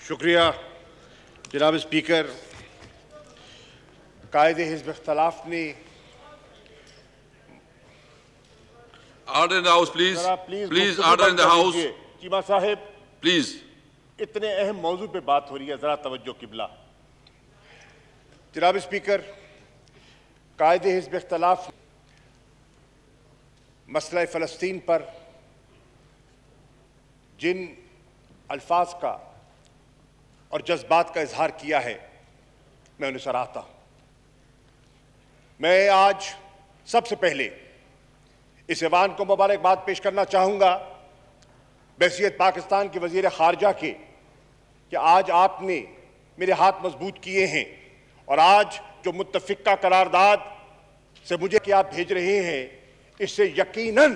شکریہ جناب اسپیکر. قائد حزب اختلاف نے Order in the House, please. Please, order in the House. Cheema صاحب Please. اتنے اہم موضوع پہ بات ہو رہی ہے, ذرا توجہ قبلہ. جناب اسپیکر, قائد حزب اختلاف مسئلہ فلسطین پر جن الفاظ کا اور جذبات کا اظہار کیا ہے, میں انہیں سراہتا ہوں. میں آج سب سے پہلے اس ایوان کو مبارکباد پیش کرنا چاہوں گا بحیثیت پاکستان کے وزیر خارجہ کے کہ آج آپ نے میرے ہاتھ مضبوط کیے ہیں, اور آج جو متفقہ قرارداد سے مجھے کہ آپ بھیج رہے ہیں, اس سے یقیناً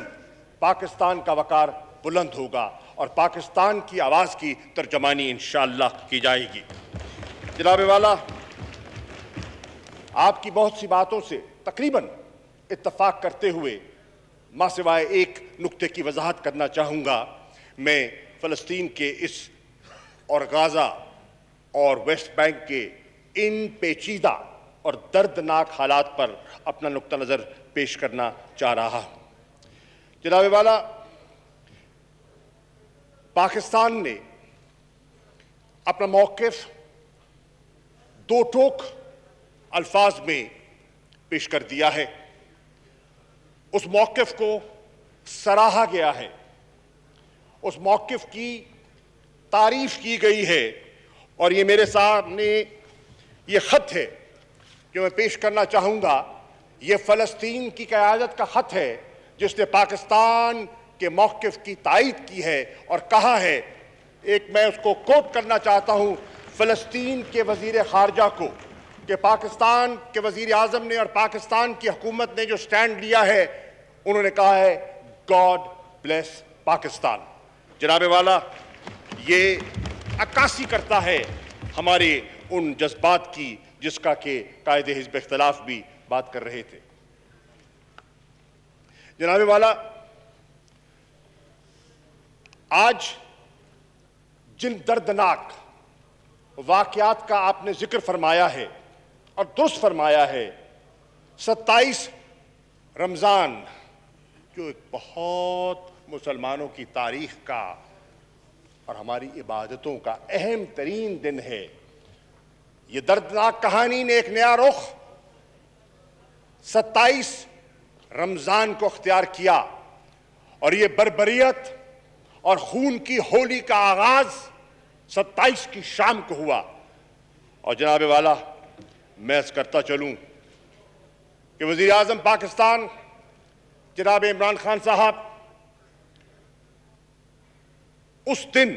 پاکستان کا وقار بلند ہوگا اور پاکستان کی آواز کی ترجمانی انشاءاللہ کی جائے گی. جناب والا, آپ کی بہت سی باتوں سے تقریباً اتفاق کرتے ہوئے ماں سوائے ایک نقطے کی وضاحت کرنا چاہوں گا. میں فلسطین کے اس اور غازہ اور ویسٹ بینک کے ان پیچیدہ اور دردناک حالات پر اپنا نقطہ نظر پیش کرنا چاہ رہا ہوں. جناب والا, پاکستان نے اپنا موقف دو ٹوک الفاظ میں پیش کر دیا ہے. اس موقف کو سراہا گیا ہے, اس موقف کی تعریف کی گئی ہے, اور یہ میرے سامنے یہ خط ہے جو میں پیش کرنا چاہوں گا. یہ فلسطین کی قیادت کا خط ہے جس نے پاکستان کے موقف کی تائید کی ہے اور کہا ہے, ایک میں اس کو کوٹ کرنا چاہتا ہوں فلسطین کے وزیر خارجہ کو, کہ پاکستان کے وزیر اعظم نے اور پاکستان کی حکومت نے جو سٹینڈ لیا ہے, انہوں نے کہا ہے گاڈ بلیس پاکستان. جناب والا, یہ عکاسی کرتا ہے ہمارے ان جذبات کی جس کا کہ قائد حزب اختلاف بھی بات کر رہے تھے. جناب والا, آج جن دردناک واقعات کا آپ نے ذکر فرمایا ہے اور درست فرمایا ہے, 27 رمضان جو ایک بہت مسلمانوں کی تاریخ کا اور ہماری عبادتوں کا اہم ترین دن ہے, یہ دردناک کہانی نے ایک نیا رخ 27 رمضان کو اختیار کیا, اور یہ بربریت اور خون کی ہولی کا آغاز 27 کی شام کو ہوا. اور جناب والا, میں عرض کرتا چلوں کہ وزیر اعظم پاکستان جناب عمران خان صاحب اس دن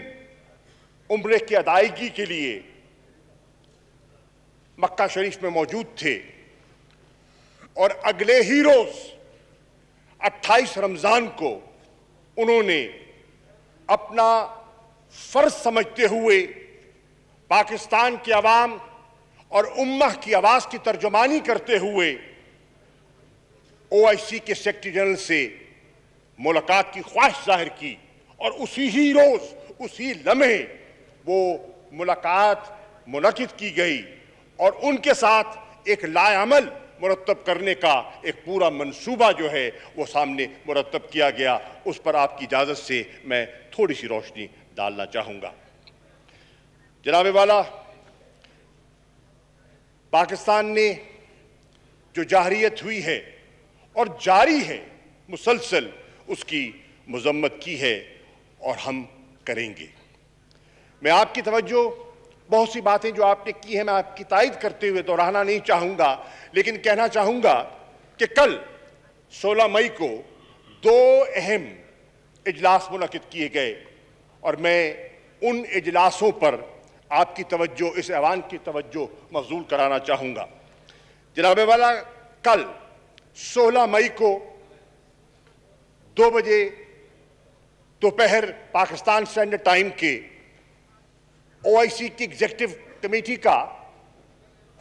عمرے کی ادائیگی کے لیے مکہ شریف میں موجود تھے, اور اگلے ہی روز 28 رمضان کو انہوں نے اپنا فرض سمجھتے ہوئے پاکستان کی عوام اور امہ کی آواز کی ترجمانی کرتے ہوئے OIC کے سیکرٹری جنرل سے ملاقات کی خواہش ظاہر کی, اور اسی ہی روز اسی لمحے وہ ملاقات منعقد کی گئی, اور ان کے ساتھ ایک لائعمل مرتب کرنے کا ایک پورا منصوبہ جو ہے وہ سامنے مرتب کیا گیا. اس پر آپ کی اجازت سے میں تھوڑی سی روشنی ڈالنا چاہوں گا. جناب والا, پاکستان نے جو جارحیت ہوئی ہے اور جاری ہے مسلسل, اس کی مذمت کی ہے اور ہم کریں گے. میں آپ کی توجہ بہت سی باتیں جو آپ نے کی ہیں میں آپ کی تائید کرتے ہوئے دہرانا نہیں چاہوں گا, لیکن کہنا چاہوں گا کہ کل 16 مئی کو 2 اہم اجلاس منعقد کیے گئے, اور میں ان اجلاسوں پر آپ کی توجہ, اس ایوان کی توجہ مبذول کرانا چاہوں گا. جناب والا, کل 16 مئی کو 2 بجے دوپہر پاکستان اسٹینڈرڈ ٹائم کے OIC کی ایگزیکٹو کمیٹی کا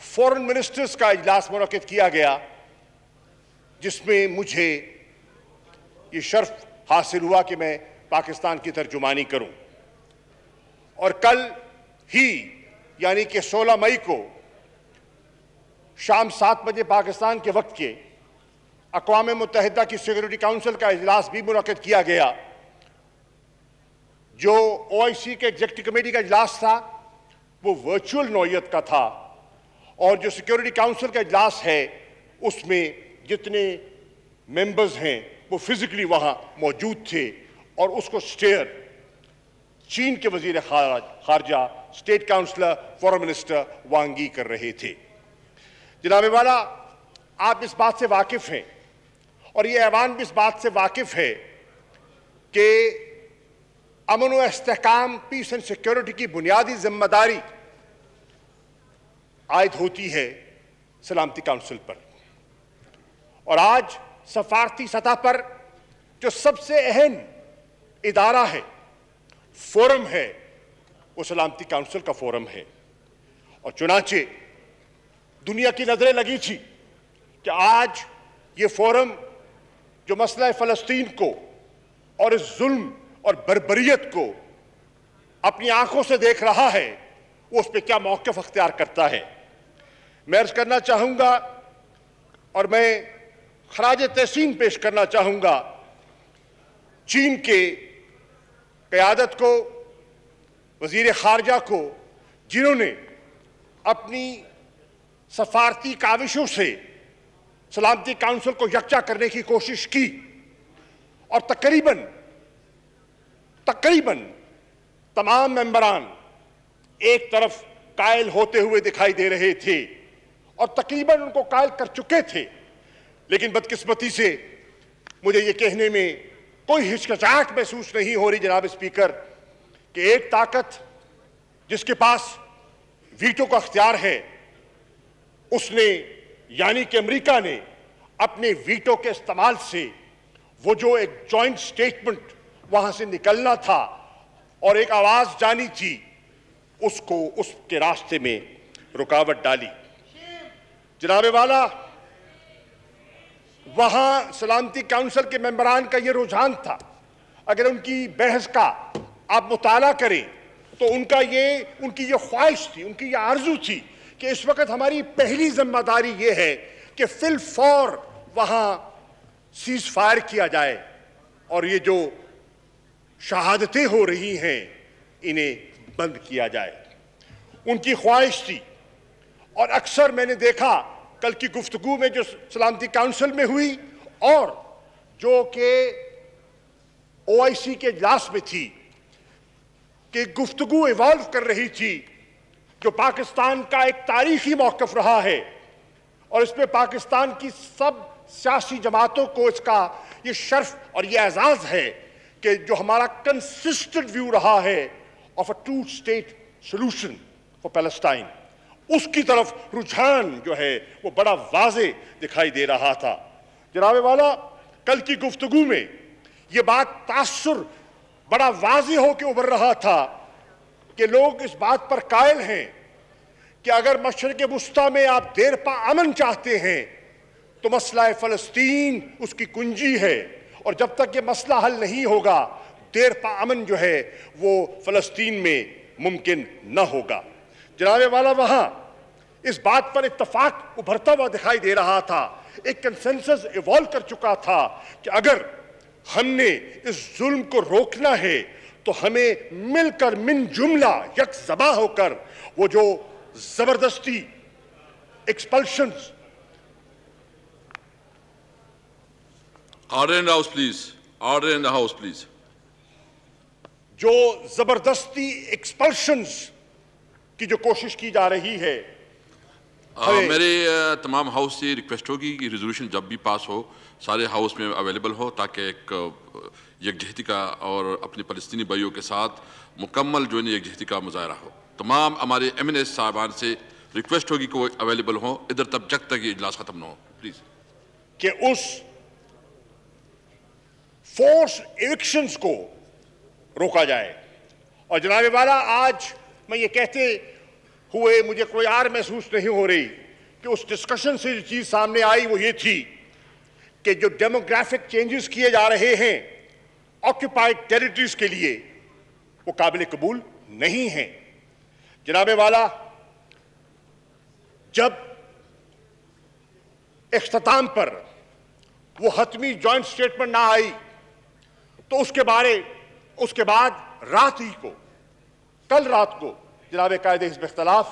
فورن منسٹرز کا اجلاس منعقد کیا گیا, جس میں مجھے یہ شرف حاصل ہوا کہ میں پاکستان کی ترجمانی کروں. اور کل ہی یعنی کہ 16 مئی کو شام 7 بجے پاکستان کے وقت کے اقوام متحدہ کی سیکورٹی کونسل کا اجلاس بھی منعقد کیا گیا. جو OIC کے ایگزیکٹو کمیٹی کا اجلاس تھا وہ ورچوئل نوعیت کا تھا، اور جو سیکورٹی کونسل کا اجلاس ہے اس میں جتنے ممبرز ہیں وہ فزیکلی وہاں موجود تھے، اور اس کو سٹیئر چین کے وزیر خارجہ اسٹیٹ کاؤنسلر فورن منسٹر وانگ ای کر رہے تھے. جناب والا، آپ اس بات سے واقف ہیں اور یہ ایوان بھی اس بات سے واقف ہے کہ امن و استحکام، پیس اینڈ سیکیورٹی کی بنیادی ذمہ داری عائد ہوتی ہے سلامتی کونسل پر، اور آج سفارتی سطح پر جو سب سے اہم ادارہ ہے، فورم ہے، وہ سلامتی کونسل کا فورم ہے. اور چنانچہ دنیا کی نظریں لگی تھی کہ آج یہ فورم جو مسئلہ فلسطین کو اور اس ظلم اور بربریت کو اپنی آنکھوں سے دیکھ رہا ہے، وہ اس پہ کیا موقف اختیار کرتا ہے. میں عرض کرنا چاہوں گا اور میں خراج تحسین پیش کرنا چاہوں گا چین کے قیادت کو، وزیر خارجہ کو، جنہوں نے اپنی سفارتی کاوشوں سے سلامتی کونسل کو یکجا کرنے کی کوشش کی، اور تقریباً تمام ممبران ایک طرف قائل ہوتے ہوئے دکھائی دے رہے تھے، اور تقریباً ان کو قائل کر چکے تھے. لیکن بدقسمتی سے مجھے یہ کہنے میں کوئی ہچکچاہٹ محسوس نہیں ہو رہی جناب اسپیکر کہ ایک طاقت جس کے پاس ویٹو کا اختیار ہے، اس نے یعنی کہ امریکہ نے اپنے ویٹو کے استعمال سے وہ جو ایک جوائنٹ سٹیٹمنٹ وہاں سے نکلنا تھا اور ایک آواز جانی تھی، اس کو اس کے راستے میں رکاوٹ ڈالی. جناب والا، وہاں سلامتی کونسل کے ممبران کا یہ رجحان تھا. اگر ان کی بحث کا آپ مطالعہ کریں تو ان کی یہ خواہش تھی، ان کی یہ آرزو تھی کہ اس وقت ہماری پہلی ذمہ داری یہ ہے کہ فی الفور وہاں سیز فائر کیا جائے اور یہ جو شہادتیں ہو رہی ہیں انہیں بند کیا جائے. ان کی خواہش تھی، اور اکثر میں نے دیکھا کل کی گفتگو میں جو سلامتی کونسل میں ہوئی اور جو کہ OIC کے اجلاس میں تھی، کہ گفتگو ایوالو کر رہی تھی جو پاکستان کا ایک تاریخی موقف رہا ہے، اور اس پہ پاکستان کی سب سیاسی جماعتوں کو اس کا یہ شرف اور یہ اعزاز ہے کہ جو ہمارا کنسسٹنٹ ویو رہا ہے of a two state solution for Palestine, اس کی طرف رجحان جو ہے وہ بڑا واضح دکھائی دے رہا تھا. جناب والا، کل کی گفتگو میں یہ بات تاثر بڑا واضح ہو کے ابھر رہا تھا کہ لوگ اس بات پر قائل ہیں کہ اگر مشرق وسطیٰ میں آپ دیر پا امن چاہتے ہیں تو مسئلہ فلسطین اس کی کنجی ہے، اور جب تک یہ مسئلہ حل نہیں ہوگا دیر پا امن جو ہے وہ فلسطین میں ممکن نہ ہوگا. جناب والا، وہاں اس بات پر اتفاق ابھرتا ہوا دکھائی دے رہا تھا، ایک کنسنسس ایوالو کر چکا تھا کہ اگر ہم نے اس ظلم کو روکنا ہے تو ہمیں مل کر من جملہ یک زباں ہو کر وہ جو زبردستی ایکسپلشنز. Order in the House, please. Order in the House, please. جو زبردستی ایکسپلشنز کی جو کوشش کی جا رہی ہے، میرے تمام ہاؤس سے ریکویسٹ ہوگی کہ ریزولوشن جب بھی پاس ہو سارے ہاؤس میں اویلیبل ہو، تاکہ ایک یکجہتی کا اور اپنے فلسطینی بھائیوں کے ساتھ مکمل جو ہے یکجہتی کا مظاہرہ ہو. تمام ہمارے MNS صاحبان سے ریکویسٹ ہوگی کہ وہ اویلیبل ہوں ادھر تب جب تک یہ اجلاس ختم نہ ہو پلیز. کہ اس فورس ایوکشنز کو روکا جائے. اور جناب والا، آج میں یہ کہتے ہوئے مجھے کوئی آر محسوس نہیں ہو رہی کہ اس ڈسکشن سے جو چیز سامنے آئی وہ یہ تھی کہ جو ڈیموگرافک چینجز کیے جا رہے ہیں آکیوپائڈ ٹیریٹریز کے لیے وہ قابل قبول نہیں ہیں. جناب والا، جب اختتام پر وہ حتمی جوائنٹ سٹیٹمنٹ نہ آئی تو اس کے بعد رات ہی کو، کل رات کو جناب قائد حزب اختلاف،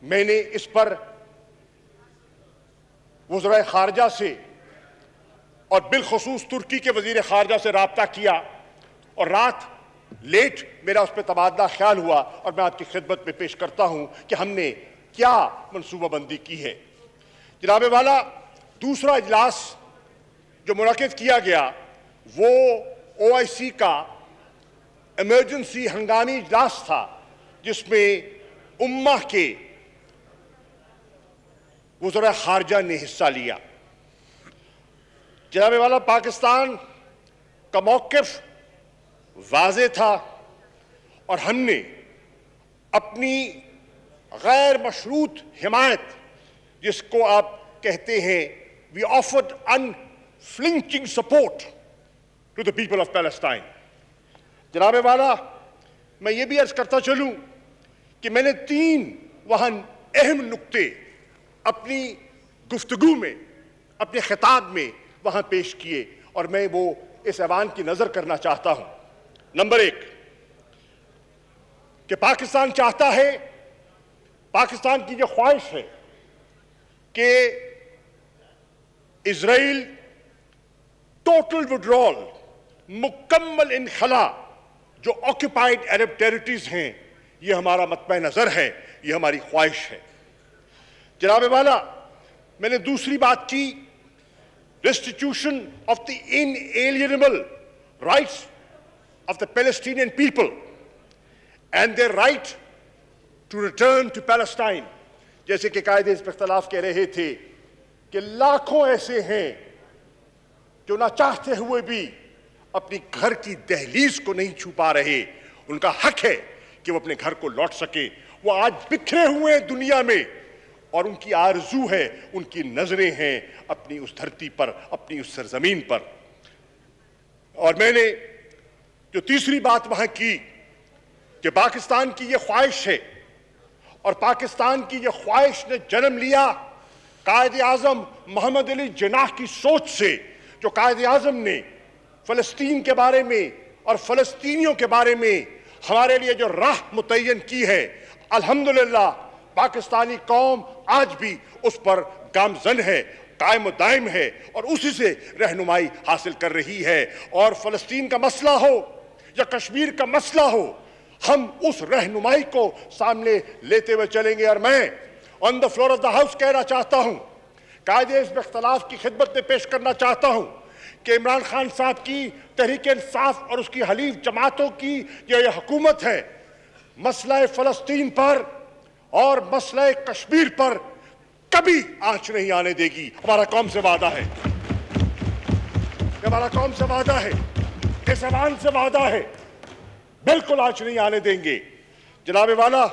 میں نے اس پر وزراء خارجہ سے اور بالخصوص ترکی کے وزیر خارجہ سے رابطہ کیا، اور رات لیٹ میرا اس پہ تبادلہ خیال ہوا، اور میں آپ کی خدمت میں پیش کرتا ہوں کہ ہم نے کیا منصوبہ بندی کی ہے۔ جناب والا، دوسرا اجلاس جو منعقد کیا گیا وہ OIC کا ایمرجنسی ہنگامی اجلاس تھا، جس میں امہ کے وزراء خارجہ نے حصہ لیا۔ جناب والا، پاکستان کا موقف واضح تھا، اور ہم نے اپنی غیر مشروط حمایت، جس کو آپ کہتے ہیں we offered unflinching support to the people of Palestine۔ جناب والا، میں یہ بھی عرض کرتا چلوں کہ میں نے 3 وہاں اہم نکتے اپنی گفتگو میں، اپنے خطاب میں وہاں پیش کیے، اور میں وہ اس ایوان کی نظر کرنا چاہتا ہوں۔ نمبر 1 کہ پاکستان چاہتا ہے، پاکستان کی یہ خواہش ہے کہ اسرائیل ٹوٹل وڈرال، مکمل انخلا جو آکوپائڈ عرب ٹیریٹریز ہیں، یہ ہمارا مطمع نظر ہے، یہ ہماری خواہش ہے۔ جناب والا، میں نے دوسری بات کی restitution of the inalienable rights of the Palestinian people and their right to return to Palestine۔ جیسے کہ قائد حزب اختلاف کہہ رہے تھے کہ لاکھوں ایسے ہیں جو نہ چاہتے ہوئے بھی اپنی گھر کی دہلیز کو نہیں چھو پا رہے، ان کا حق ہے کہ وہ اپنے گھر کو لوٹ سکے۔ وہ آج بکھرے ہوئے ہیں دنیا میں، اور ان کی آرزو ہے، ان کی نظریں ہیں اپنی اس دھرتی پر، اپنی اس سرزمین پر۔ اور میں نے جو تیسری بات وہاں کی کہ پاکستان کی یہ خواہش ہے، اور پاکستان کی یہ خواہش نے جنم لیا قائد اعظم محمد علی جناح کی سوچ سے، جو قائد اعظم نے فلسطین کے بارے میں اور فلسطینیوں کے بارے میں ہمارے لیے جو راہ متعین کی ہے، الحمدللہ پاکستانی قوم آج بھی اس پر گامزن ہے، قائم و دائم ہے، اور اسی سے رہنمائی حاصل کر رہی ہے۔ اور فلسطین کا مسئلہ ہو یا کشمیر کا مسئلہ ہو، ہم اس رہنمائی کو سامنے لیتے ہوئے چلیں گے۔ اور میں on the floor of the house کہنا چاہتا ہوں، قائد حزب اختلاف کی خدمت میں پیش کرنا چاہتا ہوں کہ عمران خان صاحب کی تحریک انصاف اور اس کی حلیف جماعتوں کی یہ حکومت ہے، مسئلہ فلسطین پر اور مسئلہ کشمیر پر کبھی آنچ نہیں آنے دے گی۔ ہمارا قوم سے وعدہ ہے، ہمارا قوم سے وعدہ ہے، اس ایوان سے وعدہ ہے، بالکل آنچ نہیں آنے دیں گے۔ جناب والا،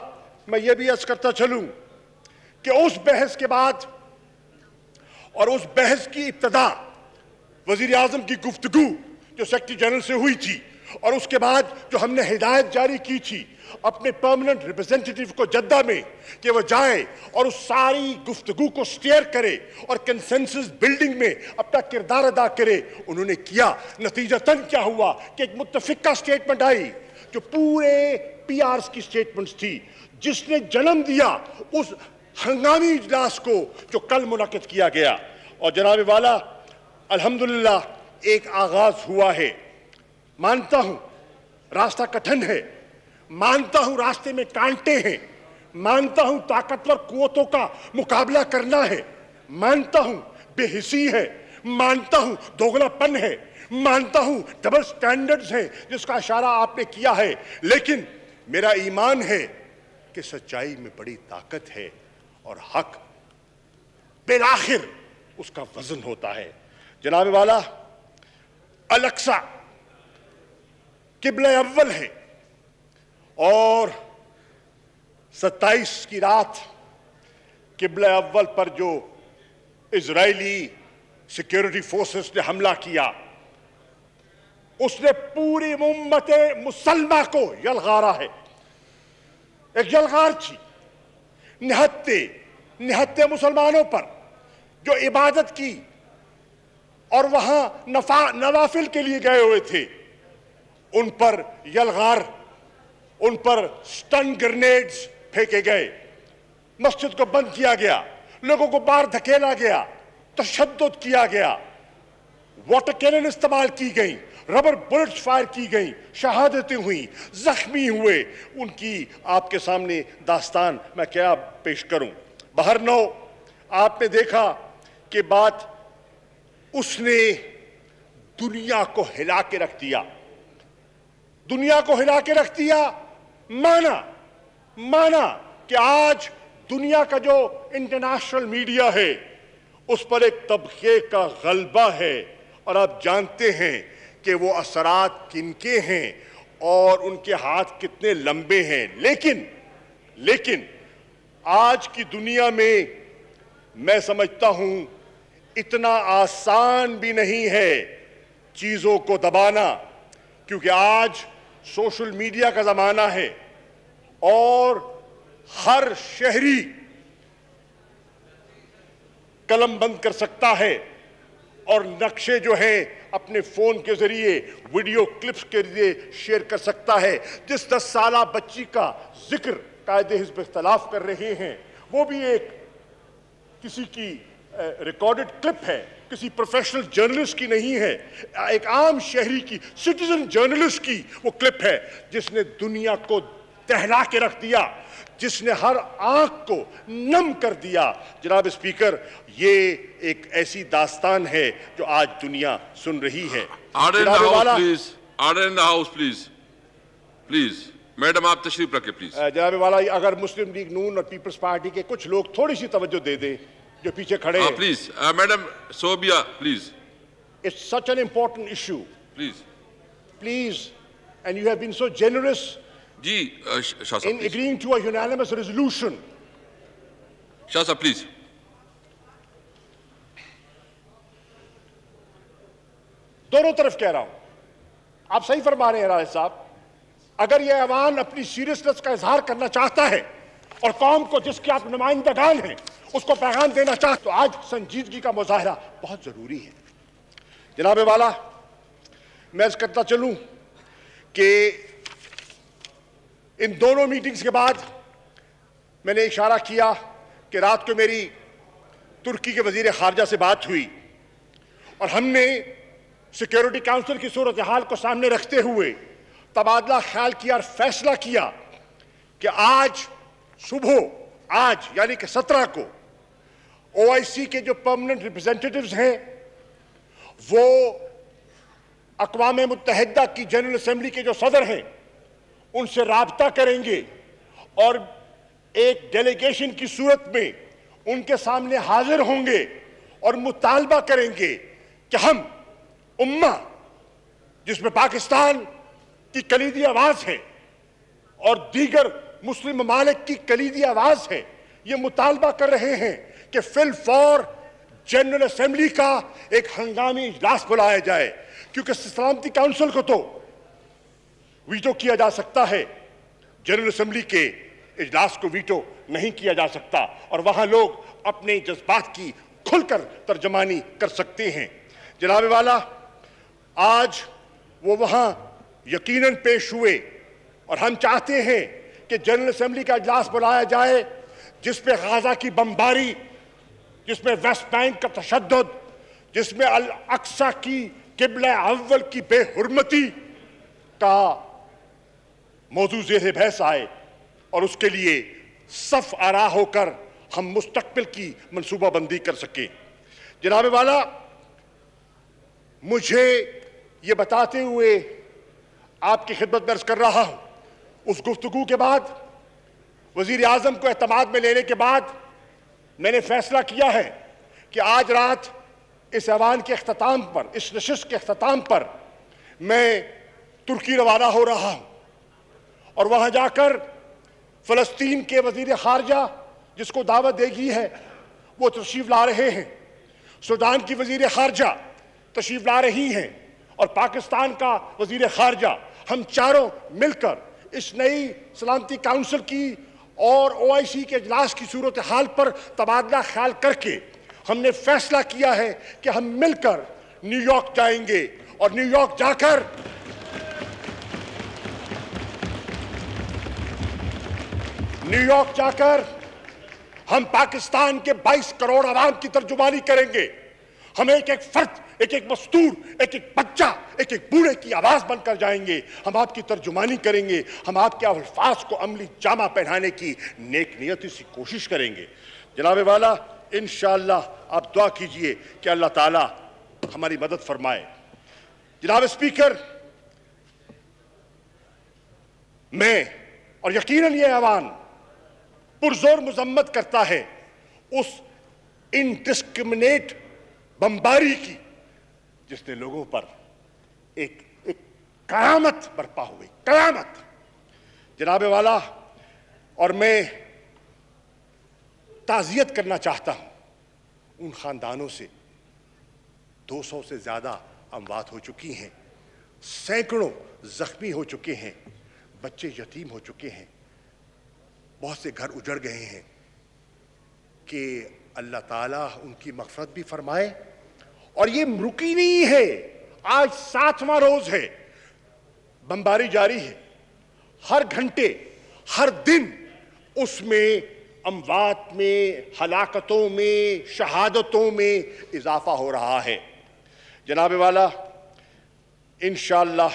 میں یہ بھی عرض کرتا چلوں کہ اس بحث کے بعد اور اس بحث کی ابتدا وزیر اعظم کی گفتگو جو سیکرٹری جنرل سے ہوئی تھی، اور اس کے بعد جو ہم نے ہدایت جاری کی تھی اپنے پرماننٹ ریپرزینٹیٹیو کو جدہ میں کہ وہ جائے اور اس ساری گفتگو کو سٹیئر کرے اور کنسنسس بلڈنگ میں اپنا کردار ادا کرے، انہوں نے کیا۔ نتیجتاً کیا ہوا کہ ایک متفقہ سٹیٹمنٹ آئی جو پورے PRs کی سٹیٹمنٹس تھی، جس نے جنم دیا اس ہنگامی اجلاس کو جو کل منعقد کیا گیا۔ اور جناب والا، الحمدللہ ایک آغاز ہوا ہے۔ مانتا ہوں راستہ کٹھن ہے، مانتا ہوں راستے میں کانٹے ہیں، مانتا ہوں طاقتور قوتوں کا مقابلہ کرنا ہے، مانتا ہوں بے حسی ہے، مانتا ہوں دوغلا پن ہے، مانتا ہوں ڈبل سٹینڈرڈز ہیں جس کا اشارہ آپ نے کیا ہے، لیکن میرا ایمان ہے کہ سچائی میں بڑی طاقت ہے، اور حق بالآخر اس کا وزن ہوتا ہے۔ جناب والا، الاقصی قبلہ اول ہے، اور 27 کی رات قبلہ اول پر جو اسرائیلی سیکیورٹی فورسز نے حملہ کیا، اس نے پوری امت مسلمہ کو یلغارا ہے۔ ایک یلغار تھی نہتے مسلمانوں پر جو عبادت کی اور وہاں نوافل کے لیے گئے ہوئے تھے، ان پر یلغار، ان پر سٹن گرنیڈز پھینکے گئے، مسجد کو بند کیا گیا، لوگوں کو باہر دھکیلا گیا، تشدد کیا گیا، واٹر کینن استعمال کی گئی، ربر بلٹس فائر کی گئیں، شہادتیں ہوئیں، زخمی ہوئے۔ ان کی آپ کے سامنے داستان میں کیا پیش کروں۔ بہرنو آپ نے دیکھا کہ بات اس نے دنیا کو ہلا کے رکھ دیا، دنیا کو ہلا کے رکھ دیا، مانا کہ آج دنیا کا جو انٹرنیشنل میڈیا ہے اس پر ایک طبقے کا غلبہ ہے، اور آپ جانتے ہیں کہ وہ اثرات کن کے ہیں اور ان کے ہاتھ کتنے لمبے ہیں۔ لیکن آج کی دنیا میں سمجھتا ہوں اتنا آسان بھی نہیں ہے چیزوں کو دبانا، کیونکہ آج سوشل میڈیا کا زمانہ ہے اور ہر شہری قلم بند کر سکتا ہے اور نقشے جو ہیں اپنے فون کے ذریعے ویڈیو کلپس کے ذریعے شیئر کر سکتا ہے۔ جس 10 سالہ بچی کا ذکر قائد حزب اختلاف کر رہے ہیں، وہ بھی ایک کسی کی ریکارڈڈ کلپ ہے، کسی پروفیشنل جرنلسٹ کی نہیں ہے، ایک عام شہری کی، سٹیزن جرنلسٹ کی وہ کلپ ہے جس نے دنیا کو دہلا کے رکھ دیا، جس نے ہر آنکھ کو نم کر دیا۔ جناب اسپیکر، یہ ایک ایسی داستان ہے جو آج دنیا سن رہی ہے۔ Order in the house please madam آپ تشریف رکھیں پلیز۔ جناب والا، اگر مسلم لیگ نون اور پیپلز پارٹی کے کچھ لوگ تھوڑی سی توجہ دے دیں جو پیچھے کھڑے ہیں۔ Please madam Sobia please. It's such an important issue. Please. And you have been so generous جی شاہ صاحب in agreeing to a unanimous resolution. شاہ صاحب پلیز۔ دونوں طرف کہہ رہا ہوں، آپ صحیح فرما رہے ہیں راجہ صاحب، اگر یہ ایوان اپنی سیریسنس کا اظہار کرنا چاہتا ہے اور قوم کو جس کے آپ نمائندگان ہیں اس کو پیغام دینا چاہتا تو آج سنجیدگی کا مظاہرہ بہت ضروری ہے۔ جناب والا، میں اس کرتا چلوں کہ ان دونوں میٹنگز کے بعد میں نے اشارہ کیا کہ رات کو میری ترکی کے وزیر خارجہ سے بات ہوئی اور ہم نے سیکیورٹی کاؤنسل کی صورتحال کو سامنے رکھتے ہوئے تبادلہ خیال کیا اور فیصلہ کیا کہ آج صبح، یعنی کہ 17 کو OIC کے جو پرماننٹ ریپرزینٹیٹیوز ہیں وہ اقوام متحدہ کی جنرل اسمبلی کے جو صدر ہیں ان سے رابطہ کریں گے اور ایک ڈیلیگیشن کی صورت میں ان کے سامنے حاضر ہوں گے اور مطالبہ کریں گے کہ ہم امہ، جس میں پاکستان کی کلیدی آواز ہے اور دیگر مسلم ممالک کی کلیدی آواز ہے، یہ مطالبہ کر رہے ہیں کہ فی الفور جنرل اسمبلی کا ایک ہنگامی اجلاس بلایا جائے، کیونکہ سلامتی کاؤنسل کو تو ویٹو کیا جا سکتا ہے، جنرل اسمبلی کے اجلاس کو ویٹو نہیں کیا جا سکتا، اور وہاں لوگ اپنے جذبات کی کھل کر ترجمانی کر سکتے ہیں۔ جناب والا، آج وہ وہاں یقیناً پیش ہوئے اور ہم چاہتے ہیں کہ جنرل اسمبلی کا اجلاس بلایا جائے جس پہ غزہ کی بمباری، جس میں ویسٹ بینک کا تشدد، جس میں الاقصی کی قبلہ اول کی بے حرمتی کا موضوع زیر بحث آئے اور اس کے لیے صف آرا ہو کر ہم مستقبل کی منصوبہ بندی کر سکیں۔ جناب والا، مجھے یہ بتاتے ہوئے آپ کی خدمت میں عرض کر رہا ہوں، اس گفتگو کے بعد، وزیر اعظم کو اعتماد میں لینے کے بعد میں نے فیصلہ کیا ہے کہ آج رات اس ایوان کے اختتام پر، اس نشست کے اختتام پر میں ترکی روانہ ہو رہا ہوں اور وہاں جا کر فلسطین کے وزیر خارجہ جس کو دعوت دے گی ہے وہ تشریف لا رہے ہیں، سوڈان کی وزیر خارجہ تشریف لا رہی ہیں اور پاکستان کا وزیر خارجہ، ہم چاروں مل کر اس نئی سلامتی کاؤنسل کی اور OIC کے اجلاس کی صورتحال پر تبادلہ خیال کر کے ہم نے فیصلہ کیا ہے کہ ہم مل کر نیو یارک جائیں گے اور نیو یارک جا کر ہم پاکستان کے 22 کروڑ عوام کی ترجمانی کریں گے. ہم ایک ایک فرد, ایک ایک مستور, ایک ایک بچہ, ایک ایک بوڑھے کی آواز بن کر جائیں گے. ہم آپ کی ترجمانی کریں گے. ہم آپ کے الفاظ کو عملی جامہ پہنانے کی نیک نیتی سے کوشش کریں گے. جناب والا, انشاءاللہ آپ دعا کیجئے کہ اللہ تعالیٰ ہماری مدد فرمائے. جناب اسپیکر, میں اور یقیناً یہ ایوان پرزور مذمت کرتا ہے اس انڈسکرمنیٹ بمباری کی جس نے لوگوں پر ایک قیامت برپا ہوئی, قیامت. جناب والا, اور میں تعزیت کرنا چاہتا ہوں ان خاندانوں سے. 200 سے زیادہ اموات ہو چکی ہیں, سینکڑوں زخمی ہو چکے ہیں, بچے یتیم ہو چکے ہیں, بہت سے گھر اجڑ گئے ہیں. کہ اللہ تعالیٰ ان کی مغفرت بھی فرمائے. اور یہ رکی نہیں ہے, آج 7واں روز ہے, بمباری جاری ہے. ہر گھنٹے, ہر دن اس میں اموات میں, ہلاکتوں میں, شہادتوں میں اضافہ ہو رہا ہے. جناب والا, انشاءاللہ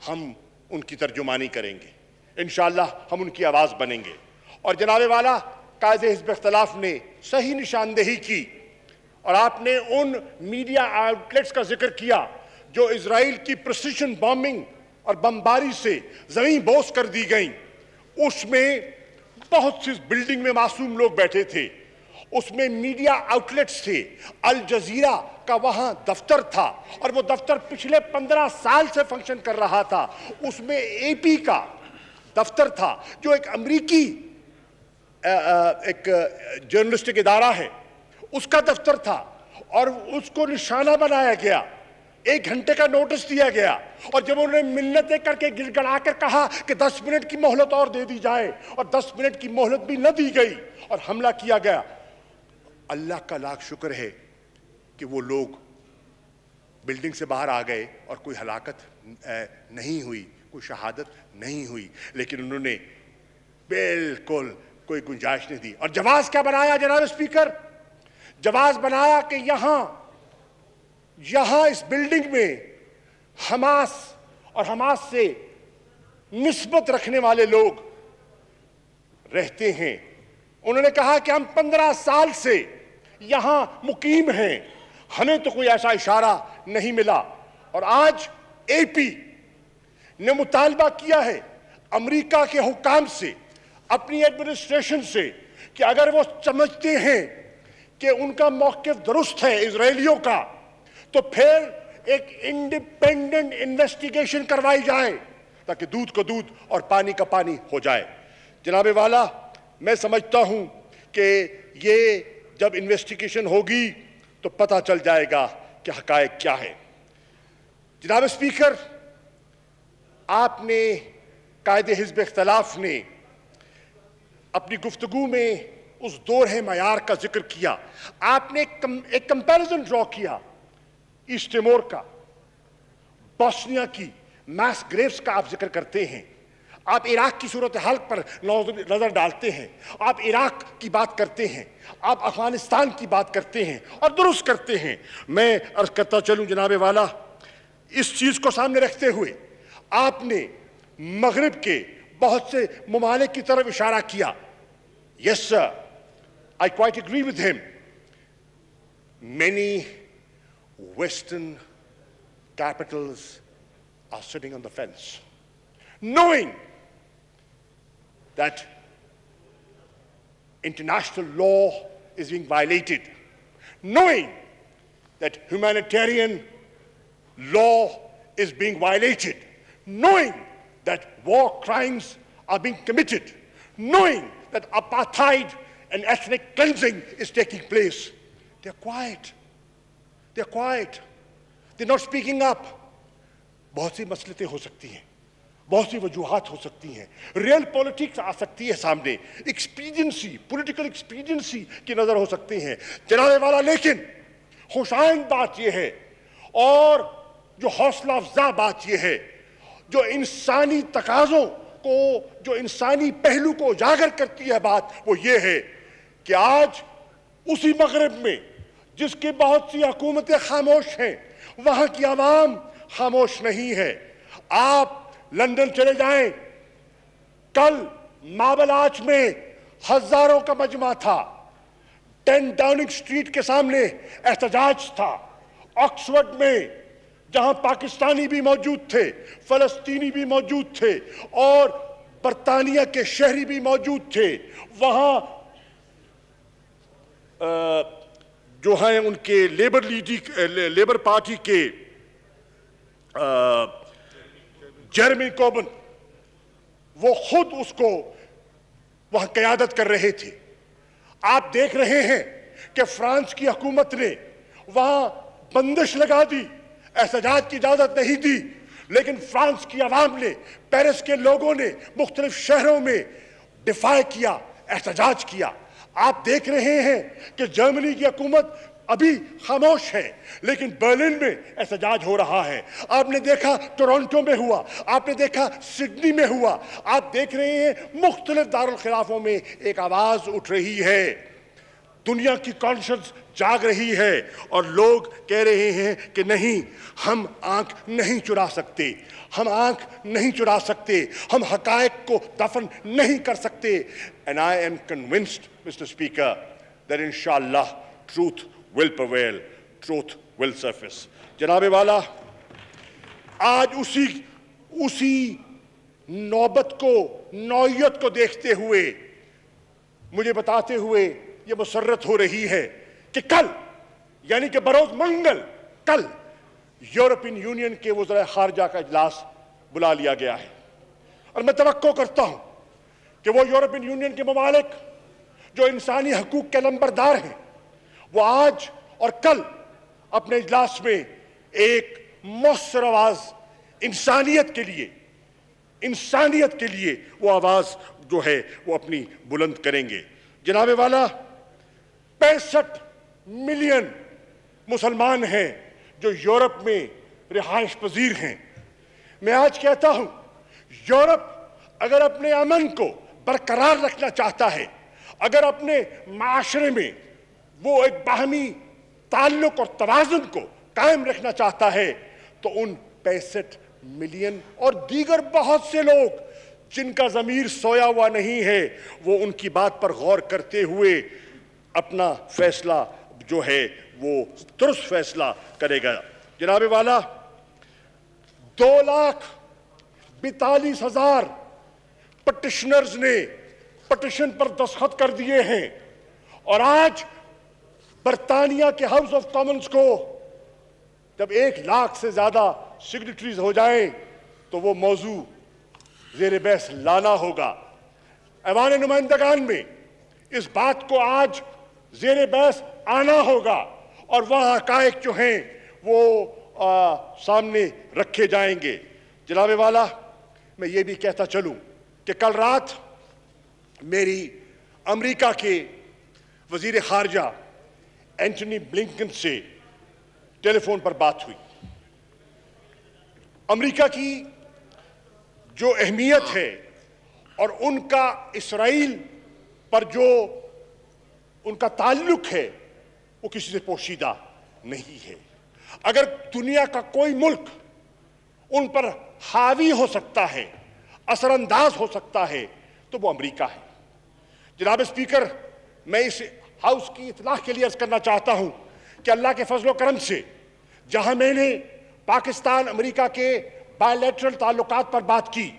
ہم ان کی ترجمانی کریں گے, انشاءاللہ ہم ان کی آواز بنیں گے. اور جناب والا, قائد حزب اختلاف نے صحیح نشاندہی کی اور آپ نے ان میڈیا آؤٹلیٹس کا ذکر کیا جو اسرائیل کی پریسیشن بامبنگ اور بمباری سے زمین بوس کر دی گئیں. اس میں بہت سی بلڈنگ میں معصوم لوگ بیٹھے تھے, اس میں میڈیا آؤٹلیٹس تھے. الجزیرہ کا وہاں دفتر تھا اور وہ دفتر پچھلے 15 سال سے فنکشن کر رہا تھا. اس میں AP کا دفتر تھا جو ایک امریکی ایک جرنلسٹک ادارہ ہے, اس کا دفتر تھا, اور اس کو نشانہ بنایا گیا. 1 گھنٹے کا نوٹس دیا گیا, اور جب انہوں نے منتیں کر کے گڑ گڑا کر کہا کہ 10 منٹ کی مہلت اور دے دی جائے, اور 10 منٹ کی مہلت بھی نہ دی گئی اور حملہ کیا گیا. اللہ کا لاکھ شکر ہے کہ وہ لوگ بلڈنگ سے باہر آ گئے اور کوئی ہلاکت نہیں ہوئی, کوئی شہادت نہیں ہوئی, لیکن انہوں نے بالکل کوئی گنجائش نہیں دی. اور جواز کیا بنایا جناب اسپیکر؟ جواز بنایا کہ یہاں اس بلڈنگ میں حماس اور حماس سے نسبت رکھنے والے لوگ رہتے ہیں. انہوں نے کہا کہ ہم 15 سال سے یہاں مقیم ہیں, ہمیں تو کوئی ایسا اشارہ نہیں ملا. اور آج AP نے مطالبہ کیا ہے امریکہ کے حکام سے, اپنی ایڈمنسٹریشن سے, کہ اگر وہ سمجھتے ہیں کہ ان کا موقف درست ہے اسرائیلیوں کا, تو پھر ایک انڈیپینڈنٹ انویسٹیگیشن کروائی جائے تاکہ دودھ کا دودھ اور پانی کا پانی ہو جائے. جناب والا, میں سمجھتا ہوں کہ یہ جب انویسٹیگیشن ہوگی تو پتہ چل جائے گا کہ حقائق کیا ہے. جناب اسپیکر, آپ نے, قائد حزب اختلاف نے اپنی گفتگو میں اس دورہ معیار کا ذکر کیا. آپ نے ایک کمپیریزن ڈرا کیا ایسٹ تیمور کا, بوسنیا کی, میس گریوز کا آپ ذکر کرتے ہیں. آپ عراق کی صورتحال پر نظر ڈالتے ہیں, آپ عراق کی بات کرتے ہیں, آپ افغانستان کی بات کرتے ہیں اور درست کرتے ہیں. میں عرض کرتا چلوں جناب والا, اس چیز کو سامنے رکھتے ہوئے آپ نے مغرب کے بہت سے ممالک کی طرف اشارہ کیا. Yes sir, I quite agree with him. Many Western capitals are sitting on the fence, knowing that international law is being violated, knowing that humanitarian law is being violated, knowing that war crimes are being committed, knowing that apartheid and ethnic cleansing is taking place. They're quiet. They're quiet. They're not speaking up. بہت سی مسئلتیں ہو سکتی ہیں, بہت سی وجوہات ہو سکتی ہیں، real politics آ سکتی ہے سامنے، ایکسپیڈینسی، پولیٹیکل ایکسپیڈینسی کی نظر ہو سکتی ہیں جناب والا، لیکن خوشائند بات یہ ہے اور جو حوصلہ افزا بات یہ ہے، جو انسانی تقاضوں کو، جو انسانی پہلو کو اجاگر کرتی ہے بات، وہ یہ ہے کہ آج اسی مغرب میں جس کی بہت سی حکومتیں خاموش ہیں، وہاں کی عوام خاموش نہیں ہے۔ آپ لندن چلے جائیں، کل ماربل آرچ میں ہزاروں کا مجمع تھا، 10 ڈاؤننگ سٹریٹ کے سامنے احتجاج تھا، آکسفورڈ میں جہاں پاکستانی بھی موجود تھے، فلسطینی بھی موجود تھے اور برطانیہ کے شہری بھی موجود تھے، وہاں جو ہیں ان کے لیبر پارٹی کے جیرمی کوربن، وہ خود اس کو وہاں قیادت کر رہے تھے۔ آپ دیکھ رہے ہیں کہ فرانس کی حکومت نے وہاں بندش لگا دی، احتجاج کی اجازت نہیں دی، لیکن فرانس کی عوام نے، پیرس کے لوگوں نے مختلف شہروں میں دفاع کیا، احتجاج کیا۔ آپ دیکھ رہے ہیں کہ جرمنی کی حکومت ابھی خاموش ہے، لیکن برلن میں احتجاج ہو رہا ہے۔ آپ نے دیکھا ٹورنٹو میں ہوا، آپ نے دیکھا سڈنی میں ہوا، آپ دیکھ رہے ہیں مختلف دارالخلافوں میں ایک آواز اٹھ رہی ہے، دنیا کی کانشنس جاگ رہی ہے اور لوگ کہہ رہے ہیں کہ نہیں، ہم آنکھ نہیں چرا سکتے، ہم آنکھ نہیں چرا سکتے، ہم حقائق کو دفن نہیں کر سکتے۔ And I am convinced, Mr. Speaker, that inshallah truth will prevail, truth will surface. جناب والا، آج اسی نوبت کو، نوعیت کو دیکھتے ہوئے مجھے بتاتے ہوئے یہ مسرت ہو رہی ہے کہ کل، یعنی کہ بروز منگل، کل یورپین یونین کے وزراء خارجہ کا اجلاس بلا لیا گیا ہے، اور میں توقع کرتا ہوں کہ وہ یورپین یونین کے ممالک جو انسانی حقوق کے نمبردار ہیں، وہ آج اور کل اپنے اجلاس میں ایک مؤثر آواز انسانیت کے لیے وہ آواز جو ہے وہ اپنی بلند کریں گے۔ جناب والا، 65 ملین مسلمان ہیں جو یورپ میں رہائش پذیر ہیں۔ میں آج کہتا ہوں، یورپ اگر اپنے امن کو برقرار رکھنا چاہتا ہے، اگر اپنے معاشرے میں وہ ایک باہمی تعلق اور توازن کو قائم رکھنا چاہتا ہے، تو ان 65 ملین اور دیگر بہت سے لوگ جن کا ضمیر سویا ہوا نہیں ہے، وہ ان کی بات پر غور کرتے ہوئے اپنا فیصلہ جو ہے وہ درست فیصلہ کرے گا۔ جناب والا، 2,42,000 پٹیشنرز نے پٹیشن پر دستخط کر دیے ہیں، اور آج برطانیہ کے ہاؤس آف کامنز کو جب 1,00,000 سے زیادہ سگنیٹریز ہو جائیں تو وہ موضوع زیر بحث لانا ہوگا۔ ایوان نمائندگان میں اس بات کو آج زیر بحث آنا ہوگا، اور وہاں حقائق جو ہیں وہ سامنے رکھے جائیں گے۔ جناب والا، میں یہ بھی کہتا چلوں کہ کل رات میری امریکہ کے وزیر خارجہ اینٹونی بلنکن سے ٹیلی فون پر بات ہوئی۔ امریکہ کی جو اہمیت ہے اور ان کا اسرائیل پر جو ان کا تعلق ہے، وہ کسی سے پوشیدہ نہیں ہے۔ اگر دنیا کا کوئی ملک ان پر حاوی ہو سکتا ہے، اثر انداز ہو سکتا ہے، تو وہ امریکہ ہے۔ جناب اسپیکر، میں اس ہاؤس کی اطلاع کے لیے عرض کرنا چاہتا ہوں کہ اللہ کے فضل و کرم سے جہاں میں نے پاکستان امریکہ کے بائی لیٹرل تعلقات پر بات کی،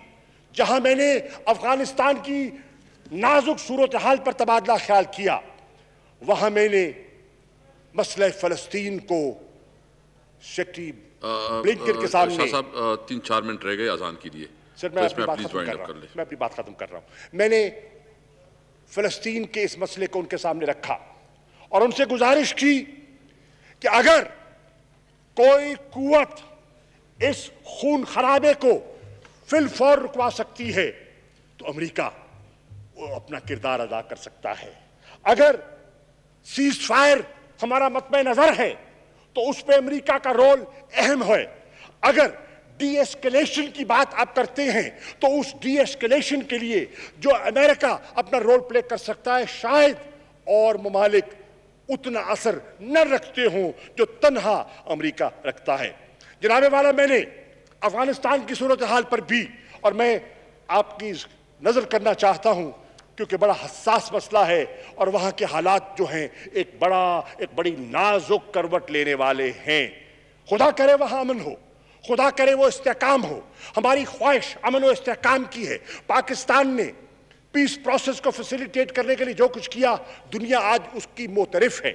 جہاں میں نے افغانستان کی نازک صورتحال پر تبادلہ خیال کیا، وہاں میں نے مسئلہ فلسطین کو سیکریٹری بلنکن کے سامنے... شاہ صاحب 3-4 منٹ رہ گئے اذان کے لیے، سر میں اپنی بات ختم کر رہا ہوں۔ میں نے فلسطین کے اس مسئلے کو ان کے سامنے رکھا اور ان سے گزارش کی کہ اگر کوئی قوت اس خون خرابے کو فی الفور رکوا سکتی ہے تو امریکہ وہ اپنا کردار ادا کر سکتا ہے. اگر سیز فائر ہمارا مطمع نظر ہے تو اس پہ امریکہ کا رول اہم ہے. اگر ڈی ایسکیلیشن کی بات آپ کرتے ہیں تو اس ڈی ایسکیلیشن کے لیے جو امریکہ اپنا رول پلے کر سکتا ہے شاید اور ممالک اتنا اثر نہ رکھتے ہوں جو تنہا امریکہ رکھتا ہے. جناب والا، میں نے افغانستان کی صورتحال پر بھی اور میں آپ کی نظر کرنا چاہتا ہوں کیونکہ بڑا حساس مسئلہ ہے اور وہاں کے حالات جو ہیں ایک بڑی نازک کروٹ لینے والے ہیں. خدا کرے وہاں امن ہو، خدا کرے وہ استحکام ہو. ہماری خواہش امن و استحکام کی ہے. پاکستان نے پیس پروسیس کو فیسیلیٹیٹ کرنے کے لیے جو کچھ کیا دنیا آج اس کی معترف ہے.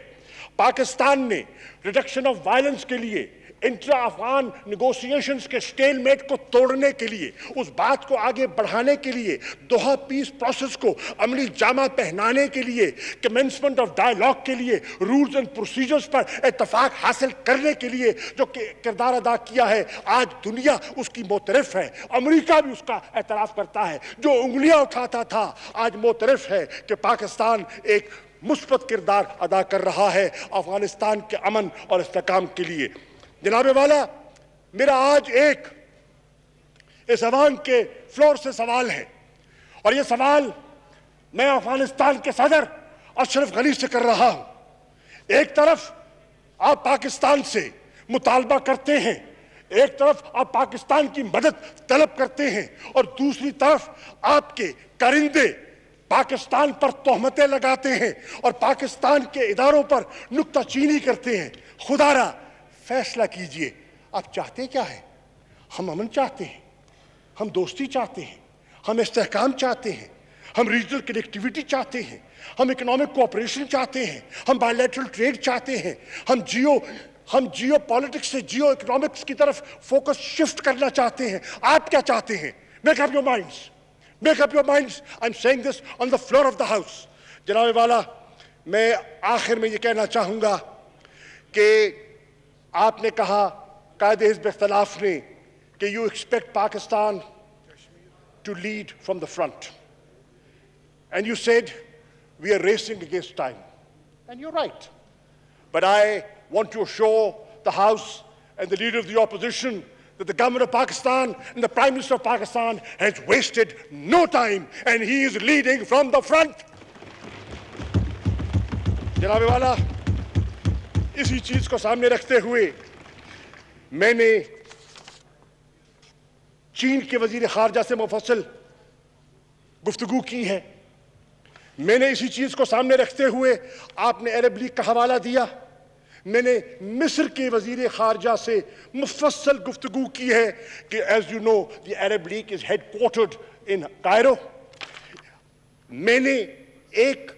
پاکستان نے ریڈکشن آف وائلنس کے لیے انٹرا افغان نیگوسیشنز کے سٹیل میٹ کو توڑنے کے لیے، اس بات کو آگے بڑھانے کے لیے، دوحہ پیس پروسیس کو عملی جامہ پہنانے کے لیے، کمنسمنٹ آف ڈائیلاگ کے لیے، رولز اینڈ پروسیجرز پر اتفاق حاصل کرنے کے لیے جو کردار ادا کیا ہے آج دنیا اس کی معترف ہے. امریکہ بھی اس کا اعتراف کرتا ہے. جو انگلیاں اٹھاتا تھا آج معترف ہے کہ پاکستان ایک مثبت کردار ادا کر رہا ہے افغانستان کے امن اور استحکام کے لیے. جناب والا، میرا آج ایک اس ایوان کے فلور سے سوال ہے اور یہ سوال میں افغانستان کے صدر اشرف غنی سے کر رہا ہوں. ایک طرف آپ پاکستان سے مطالبہ کرتے ہیں، ایک طرف آپ پاکستان کی مدد طلب کرتے ہیں اور دوسری طرف آپ کے کرندے پاکستان پر تہمتیں لگاتے ہیں اور پاکستان کے اداروں پر نکتہ چینی کرتے ہیں. خدا را فیصلہ کیجئے، آپ چاہتے کیا ہے؟ ہم امن چاہتے ہیں، ہم دوستی چاہتے ہیں، ہم استحکام چاہتے ہیں، ہم ریجنل کنیکٹیویٹی چاہتے ہیں، ہم اکنامک کوآپریشن چاہتے ہیں، ہم بائی لیٹرل ٹریڈ چاہتے ہیں، ہم جیو پالیٹکس سے جیو اکنامکس کی طرف فوکس شفٹ کرنا چاہتے ہیں. آپ کیا چاہتے ہیں؟ Make up your minds. Make up your minds. I'm saying this on the floor of the house. جناب والا، میں آخر میں یہ کہنا چاہوں گا کہ آپ نے کہا قائد حزب اختلاف نے کہ you expect Pakistan to lead from the front. And you said we are racing against time. And you're right. But I want to assure the House and the leader of the opposition that the government of Pakistan and the Prime Minister of Pakistan has wasted no time and he is leading from the front. جناب والا، اسی چیز کو سامنے رکھتے ہوئے میں نے چین کے وزیر خارجہ سے مفصل گفتگو کی ہے. میں نے اسی چیز کو سامنے رکھتے ہوئے آپ نے عرب لیگ کا حوالہ دیا. میں نے مصر کے وزیر خارجہ سے مفصل گفتگو کی ہے کہ as you know the Arab League is headquartered in Cairo. میں نے ایک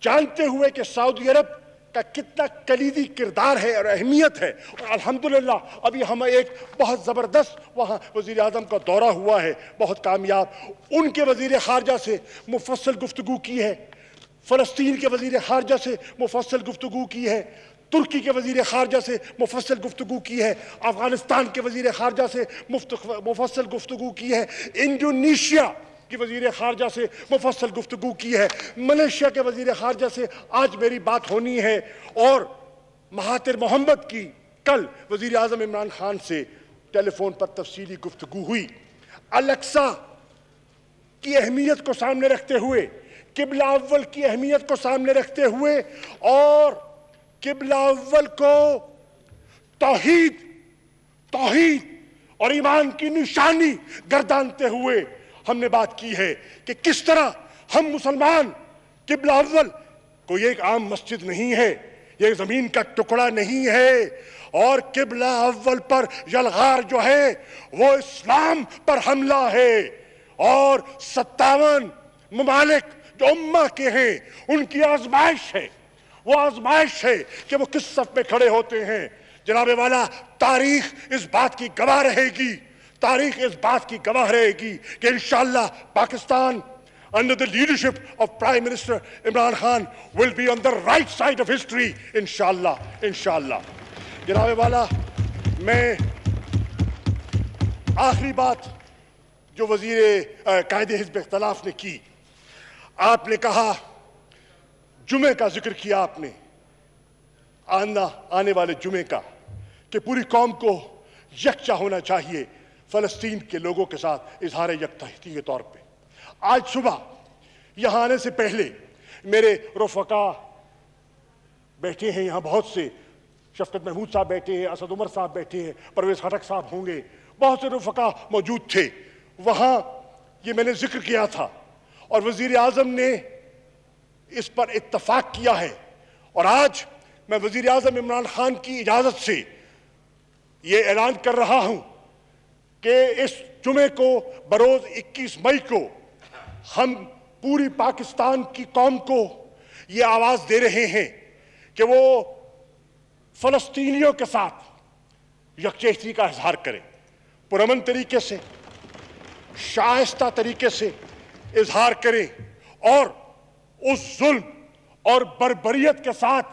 جانتے ہوئے کہ سعودی عرب کا کتنا کلیدی کردار ہے اور اہمیت ہے، اور الحمدللہ ابھی ہمیں ایک بہت زبردست وہاں وزیر اعظم کا دورہ ہوا ہے، بہت کامیاب. ان کے وزیر خارجہ سے مفصل گفتگو کی ہے، فلسطین کے وزیر خارجہ سے مفصل گفتگو کی ہے، ترکی کے وزیر خارجہ سے مفصل گفتگو کی ہے، افغانستان کے وزیر خارجہ سے مفصل گفتگو کی ہے، انڈونیشیا کی وزیر خارجہ سے مفصل گفتگو کی ہے، ملیشیا کے وزیر خارجہ سے آج میری بات ہونی ہے، اور مہاتیر محمد کی کل وزیر اعظم عمران خان سے ٹیلی فون پر تفصیلی گفتگو ہوئی. الیکسا کی اہمیت کو سامنے رکھتے ہوئے، قبلہ اول کی اہمیت کو سامنے رکھتے ہوئے اور قبلہ اول کو توحید اور ایمان کی نشانی گردانتے ہوئے ہم نے بات کی ہے کہ کس طرح ہم مسلمان قبلہ اول کوئی ایک عام مسجد نہیں ہے، یہ زمین کا ٹکڑا نہیں ہے، اور قبلہ اول پر یلغار جو ہے وہ اسلام پر حملہ ہے، اور 57 ممالک جو امہ کے ہیں ان کی آزمائش ہے، وہ آزمائش ہے کہ وہ کس صف میں کھڑے ہوتے ہیں. جناب والا، تاریخ اس بات کی گواہ رہے گی، تاریخ اس بات کی گواہ رہے گی کہ انشاءاللہ Pakistan under the leadership of Prime Minister Imran Khan will be on the right side of history انشاءاللہ. جناب والا، میں آخری بات جو وزیر قائد حزب اختلاف نے کی. آپ نے کہا, جمعے کا ذکر کیا آپ نے, آنے والے جمعے کا, کہ پوری قوم کو یکجا ہونا چاہیے فلسطین کے لوگوں کے ساتھ اظہار یکجہتی کے طور پہ. آج صبح یہاں آنے سے پہلے میرے رفقا بیٹھے ہیں یہاں, بہت سے, شفقت محمود صاحب بیٹھے ہیں, اسد عمر صاحب بیٹھے ہیں, پرویز خٹک صاحب ہوں گے, بہت سے رفقا موجود تھے وہاں. یہ میں نے ذکر کیا تھا اور وزیر اعظم نے اس پر اتفاق کیا ہے. اور آج میں وزیر اعظم عمران خان کی اجازت سے یہ اعلان کر رہا ہوں کہ اس جمعے کو بروز 21 مئی کو ہم پوری پاکستان کی قوم کو یہ آواز دے رہے ہیں کہ وہ فلسطینیوں کے ساتھ یکجہتی کا اظہار کریں, پرامن طریقے سے, شائستہ طریقے سے اظہار کریں, اور اس ظلم اور بربریت کے ساتھ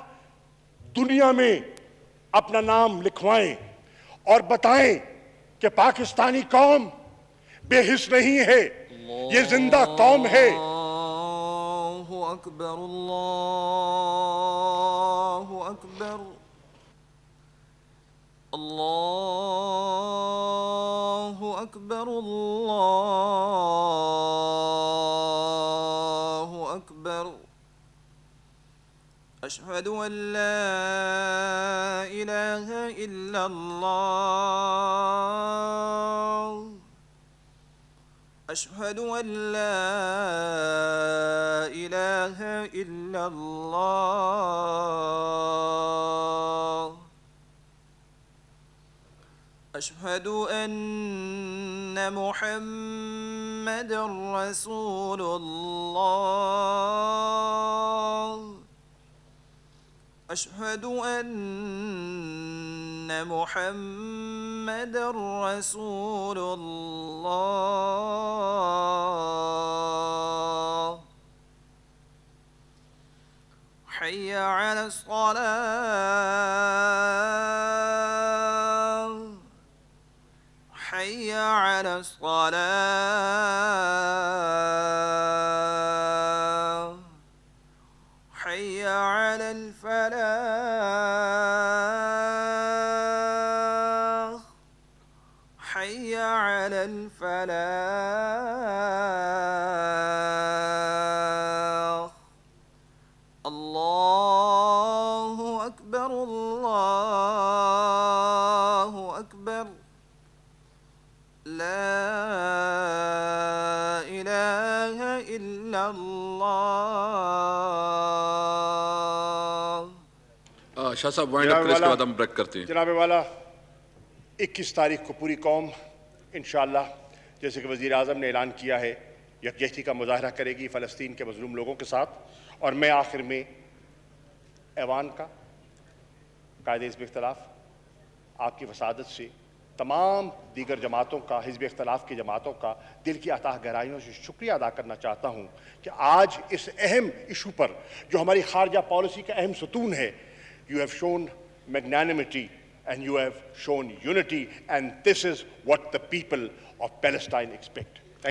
دنیا میں اپنا نام لکھوائیں اور بتائیں کہ پاکستانی قوم بے حس نہیں ہے, یہ زندہ قوم ہے. اللہ اکبر, اللہ اکبر, اللہ اکبر, اللہ اکبر. اشہد ان لا الہ الا اللہ, اشہد ان لا الہ الا اللہ, اشہد ان محمد رسول اللہ, اشہد ان محمد رسول اللہ. حی علی الصلاة, حی علی الصلاة, حی علی الفلاح, حی علی الفلاح. اللہ اکبر, اللہ اکبر, لا الہ الا اللہ. شاہ صاحب وائنڈ اپ کریں, اس کے بعد ہم بریک کرتے ہیں. جناب والا, 21 تاریخ کو پوری قوم انشاءاللہ جیسے کہ وزیر اعظم نے اعلان کیا ہے یکجہتی کا مظاہرہ کرے گی فلسطین کے مظلوم لوگوں کے ساتھ. اور میں آخر میں ایوان کا, قائد حزب اختلاف, آپ کی وسادت سے تمام دیگر جماعتوں کا, حزب اختلاف کی جماعتوں کا دل کی اتاہ گہرائیوں سے شکریہ ادا کرنا چاہتا ہوں کہ آج اس اہم ایشو پر جو ہماری خارجہ پالیسی کا اہم ستون ہے, you have shown magnanimity and you have shown unity, and this is what the people of Palestine expect.